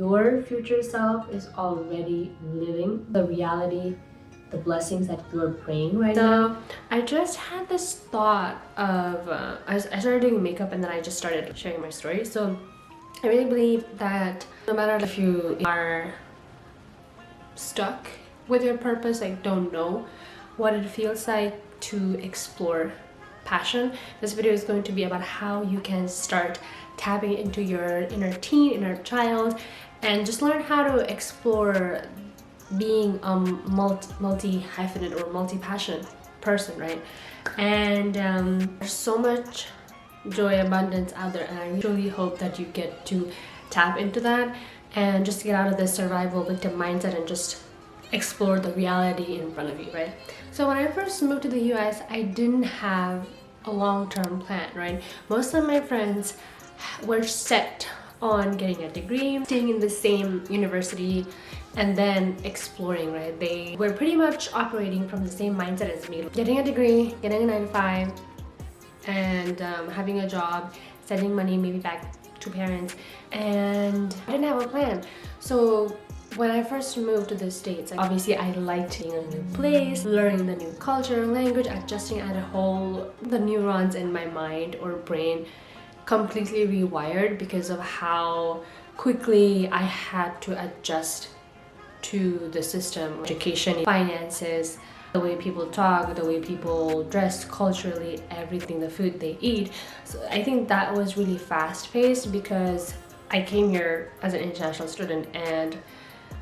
your future self is already living the reality, the blessings that you're praying right now. I just had this thought of I started doing makeup, and then I just started sharing my story. So I really believe that no matter if you are stuck with your purpose, like don't know what it feels like to explore passion, this video is going to be about how you can start tapping into your inner teen, inner child, and just learn how to explore being a multi-hyphenate or multi-passion person, right? And there's so much joy, abundance out there, and I really hope that you get to tap into that and just get out of this survival victim mindset and just explore the reality in front of you, right? So when I first moved to the US, I didn't have a long-term plan, right? Most of my friends were set on getting a degree, staying in the same university, and then exploring, right? They were pretty much operating from the same mindset as me. Getting a degree, getting a 9 to 5, and having a job, sending money maybe back to parents, and I didn't have a plan. So when I first moved to the States, obviously I liked being in a new place, learning the new culture, language, adjusting at a whole, the neurons in my mind or brain completely rewired because of how quickly I had to adjust to the system, education, finances, the way people talk, the way people dress, culturally, everything, the food they eat. So I think that was really fast-paced because I came here as an international student, and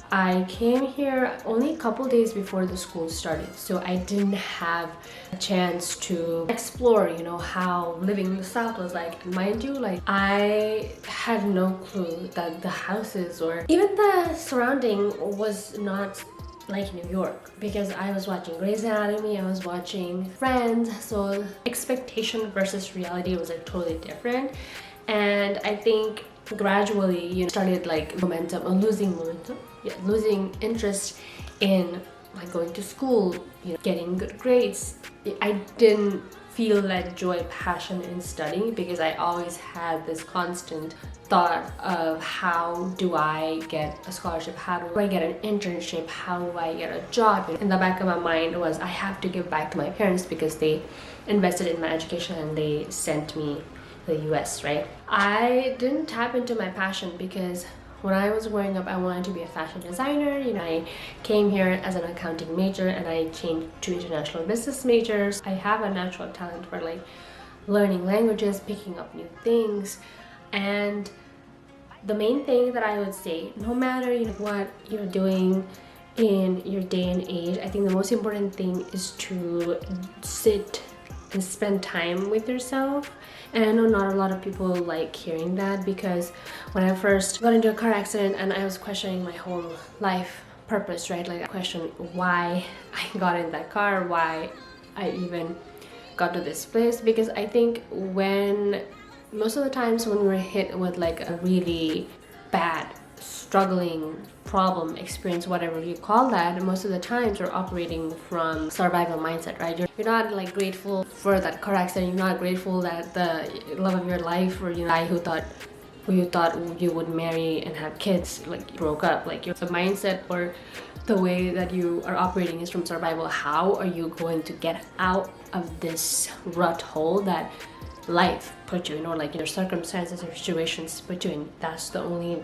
I came here only a couple days before the school started, so I didn't have a chance to explore, you know, how living in the South was like. Mind you, like, I had no clue that the houses or even the surrounding was not like New York, because I was watching Grey's Anatomy, I was watching Friends, so expectation versus reality was like totally different. And I think gradually, you know, started like momentum, or losing interest in like going to school, you know, getting good grades. I didn't feel that joy, passion in studying because I always had this constant thought of how do I get a scholarship, how do I get an internship, how do I get a job. In the back of my mind was I have to give back to my parents because they invested in my education and they sent me to the US, right? I didn't tap into my passion because when I was growing up, I wanted to be a fashion designer. You know, I came here as an accounting major and I changed to international business majors. I have a natural talent for like learning languages, picking up new things. And the main thing that I would say, no matter, you know, what you're doing in your day and age, I think the most important thing is to sit and spend time with yourself. And I know not a lot of people like hearing that, because when I first got into a car accident and I was questioning my whole life purpose, right? Like I questioned why I got in that car, why I even got to this place. Because I think when most of the times when we're hit with like a really bad, struggling problem, experience, whatever you call that, most of the times you're operating from survival mindset, right? You're not like grateful for that car accident, you're not grateful that the love of your life, or, you know, guy who you thought you would marry and have kids, like, broke up. Like, the mindset or the way that you are operating is from survival. How are you going to get out of this rut hole that life put you in, or like your circumstances or situations put you in? That's the only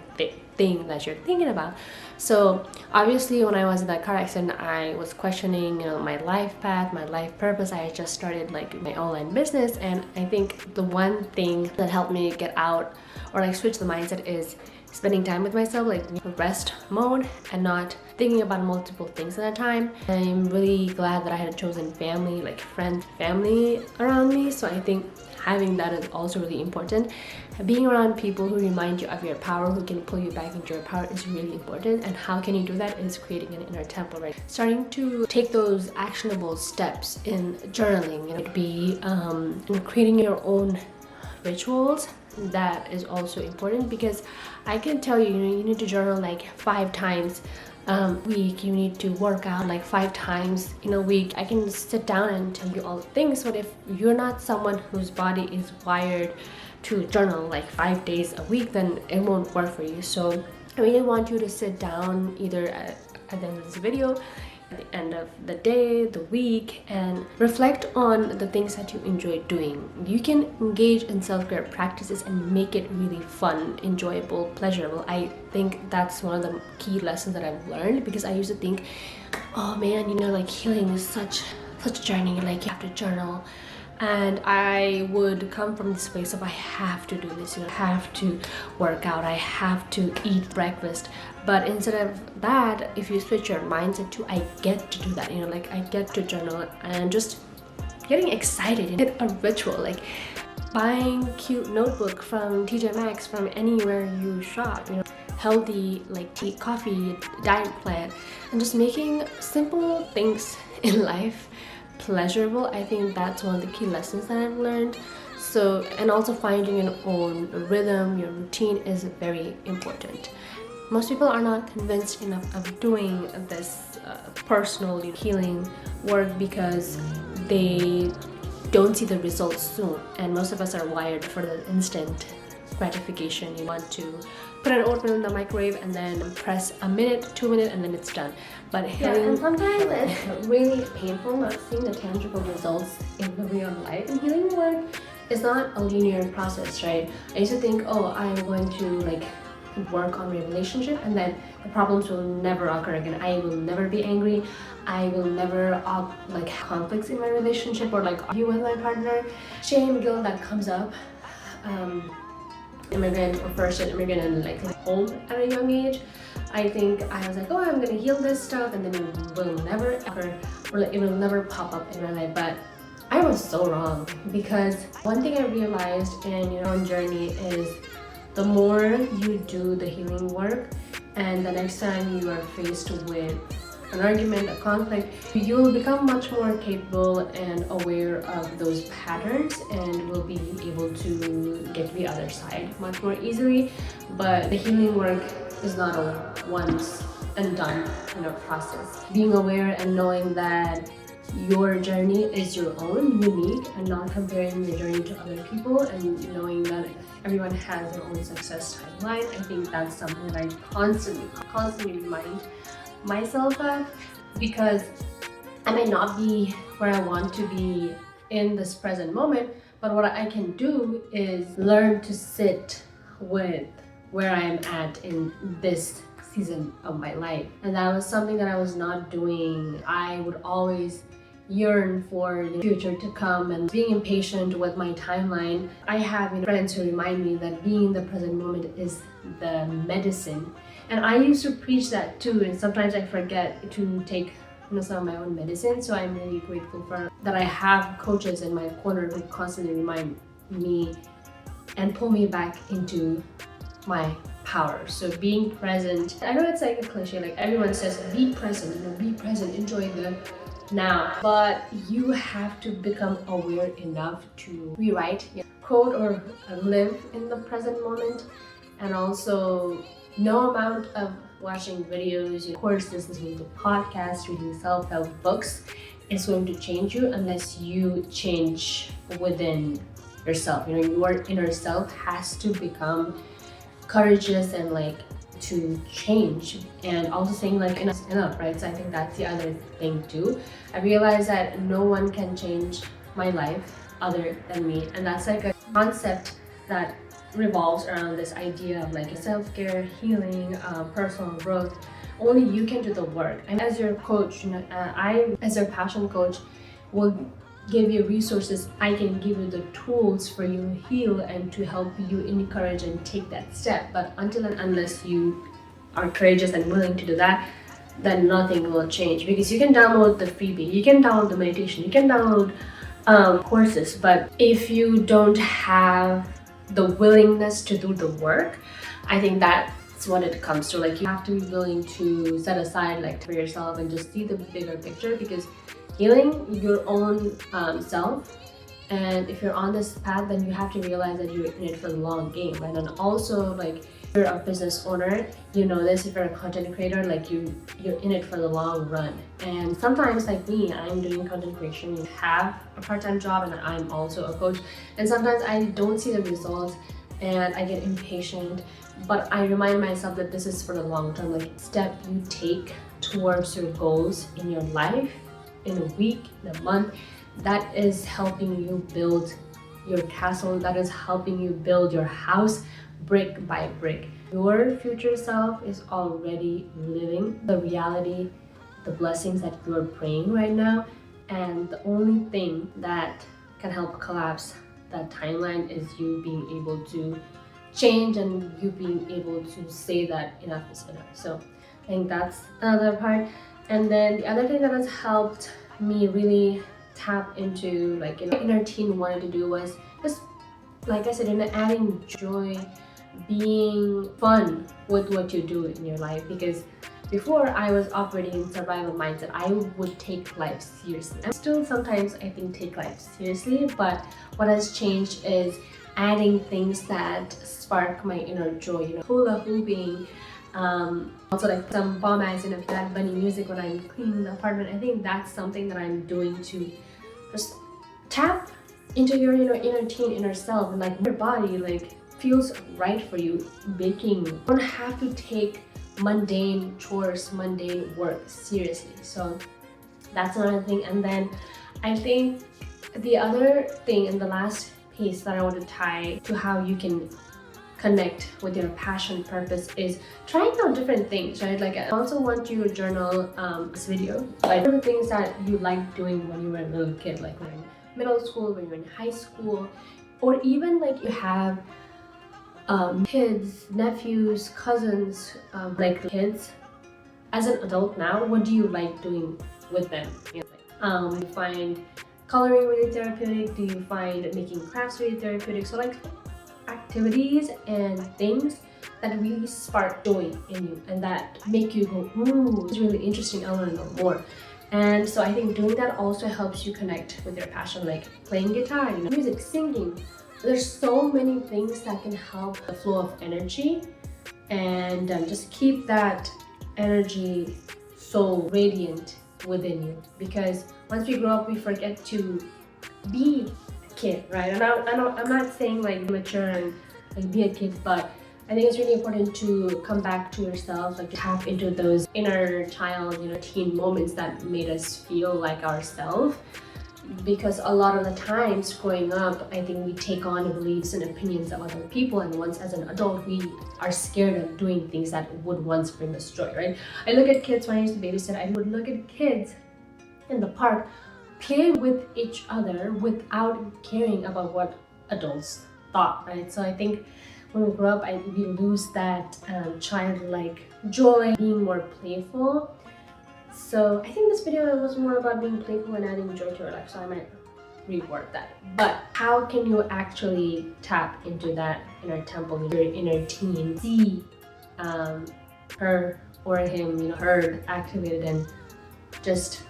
thing that you're thinking about. So obviously when I was in that car accident, I was questioning, you know, my life path, my life purpose. I had just started like my online business, and I think the one thing that helped me get out or like switch the mindset is spending time with myself, like rest mode, and not thinking about multiple things at a time. I'm really glad that I had chosen family, like friends, family around me. So I think having that is also really important. Being around people who remind you of your power, who can pull you back into your power, is really important. And how can you do that is creating an inner temple, right? Starting to take those actionable steps in journaling, you know, it'd be in creating your own rituals. That is also important, because I can tell you, you know, you need to journal like 5 times a week. You need to work out like 5 times in a week. I can sit down and tell you all the things, but if you're not someone whose body is wired to journal like 5 days a week, then it won't work for you. So I really want you to sit down either at the end of this video, at the end of the day, the week, and reflect on the things that you enjoy doing. You can engage in self-care practices and make it really fun, enjoyable, pleasurable. I think that's one of the key lessons that I've learned, because I used to think, oh man, you know, like healing is such a journey, like you have to journal. And I would come from this place of I have to do this, you know, I have to work out, I have to eat breakfast. But instead of that, if you switch your mindset to I get to do that, you know, like I get to journal, and just getting excited, it's a ritual, like buying cute notebook from TJ Maxx, from anywhere you shop, you know, healthy like tea, coffee, diet plan, and just making simple things in life pleasurable. I think that's one of the key lessons that I've learned. So, and also finding your own rhythm, your routine is very important. Most people are not convinced enough of doing this personal healing work because they don't see the results soon, and most of us are wired for the instant gratification. You want to put an oatmeal in the microwave and then press a minute, 2 minutes, and then it's done. But healing, and sometimes it's really painful not seeing the tangible results in the real life. And healing work is not a linear process, right? I used to think, oh, I'm going to like work on my relationship and then the problems will never occur again. I will never be angry. I will never like have conflicts in my relationship or like argue with my partner. Shame, guilt that comes up. Immigrant or first immigrant and like home at a young age. I think I was like, oh, I'm gonna heal this stuff and then it will never occur, or like, it will never pop up in my life. But I was so wrong, because one thing I realized in your own journey is the more you do the healing work, and the next time you are faced with an argument, a conflict, you will become much more capable and aware of those patterns and will be able to get to the other side much more easily. But the healing work is not a once and done process. Being aware and knowing that your journey is your own, unique, and not comparing your journey to other people, and knowing that everyone has their own success timeline. I think that's something that I constantly remind myself of, because I might not be where I want to be in this present moment, but what I can do is learn to sit with where I am at in this season of my life. And that was something that I was not doing. I would always yearn for the future to come and being impatient with my timeline. I have friends who remind me that being in the present moment is the medicine. And I used to preach that too, and sometimes I forget to take some of my own medicine. So I'm really grateful for that I have coaches in my corner who constantly remind me and pull me back into my power. So being present, I know it's like a cliche, like everyone says be present, be present, enjoy the now, but you have to become aware enough to rewrite your quote or live in the present moment. And also, no amount of watching videos, courses, listening to podcasts, reading self-help books is going to change you unless you change within yourself. Your inner self has to become courageous and like to change, and also saying like enough, right? So I think that's the other thing too. I realized that no one can change my life other than me, and that's like a concept that revolves around this idea of like a self-care, healing, personal growth. Only you can do the work. And as your coach, I as your passion coach will give you resources. I can give you the tools for you to heal and to help you encourage and take that step. But until and unless you are courageous and willing to do that, then nothing will change. Because you can download the freebie, you can download the meditation, you can download courses, but if you don't have the willingness to do the work, I think that's what it comes to. Like, you have to be willing to set aside like for yourself and just see the bigger picture, because healing your own self, and if you're on this path, then you have to realize that you're in it for the long game, right? And also, like, if you're a business owner, you know this. If you're a content creator, like you're in it for the long run. And sometimes, like me, I'm doing content creation, you have a part-time job, and I'm also a coach, and sometimes I don't see the results and I get impatient but I remind myself that this is for the long term, like step you take towards your goals in your life, in a week, in a month, that is helping you build your castle, that is helping you build your house brick by brick. Your future self is already living the reality, the blessings that you're praying right now, and the only thing that can help collapse that timeline is you being able to change and you being able to say that enough is enough. So I think that's another part. And then the other thing that has helped me really tap into like inner teen wanted to do was just, like I said, adding joy, being fun with what you do in your life. Because before I was operating in survival mindset, I would take life seriously. I still sometimes I think take life seriously, but what has changed is adding things that spark my inner joy, hula hooping, also like some bomb ass, Bad Bunny music when I'm cleaning the apartment. I think that's something that I'm doing to just tap into your inner teen, inner self, and like your body like feels right for you. Baking, you don't have to take mundane chores, mundane work seriously. So that's another thing. And then I think the other thing and the last piece that I want to tie to how you can connect with your passion purpose is trying out different things, right? Like I also want you to journal this video, like the things that you liked doing when you were a little kid, like when you're in middle school, when you're in high school, or even like you have kids, nephews, cousins, like kids. As an adult now, what do you like doing with them? Do you find coloring really therapeutic? Do you find making crafts really therapeutic? So like activities and things that really spark joy in you and that make you go, ooh, it's really interesting, I want to know more. And so I think doing that also helps you connect with your passion, like playing guitar, music, singing. There's so many things that can help the flow of energy and just keep that energy so radiant within you. Because once we grow up, we forget to be a kid, right? I'm not saying like mature and like be a kid, but I think it's really important to come back to yourself, like tap into those inner child, teen moments that made us feel like ourselves. Because a lot of the times growing up, I think we take on the beliefs and opinions of other people, and once as an adult we are scared of doing things that would once bring us joy, right? I look at kids when I used to babysit, I would look at kids in the park play with each other without caring about what adults thought, right? So I think when we grow up, we lose that childlike joy, being more playful. So I think this video was more about being playful and adding joy to your life, so I might reword that. But how can you actually tap into that inner temple, your inner teen, see her or him, heard, activated, and just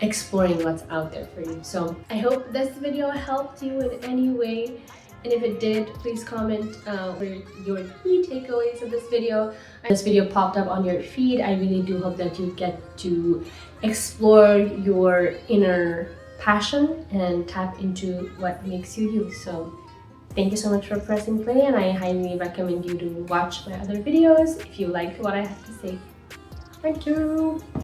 exploring what's out there for you. So I hope this video helped you in any way. And if it did, please comment your key takeaways of this video. This video popped up on your feed. I really do hope that you get to explore your inner passion and tap into what makes you you. So thank you so much for pressing play, and I highly recommend you to watch my other videos if you liked what I have to say. Thank you.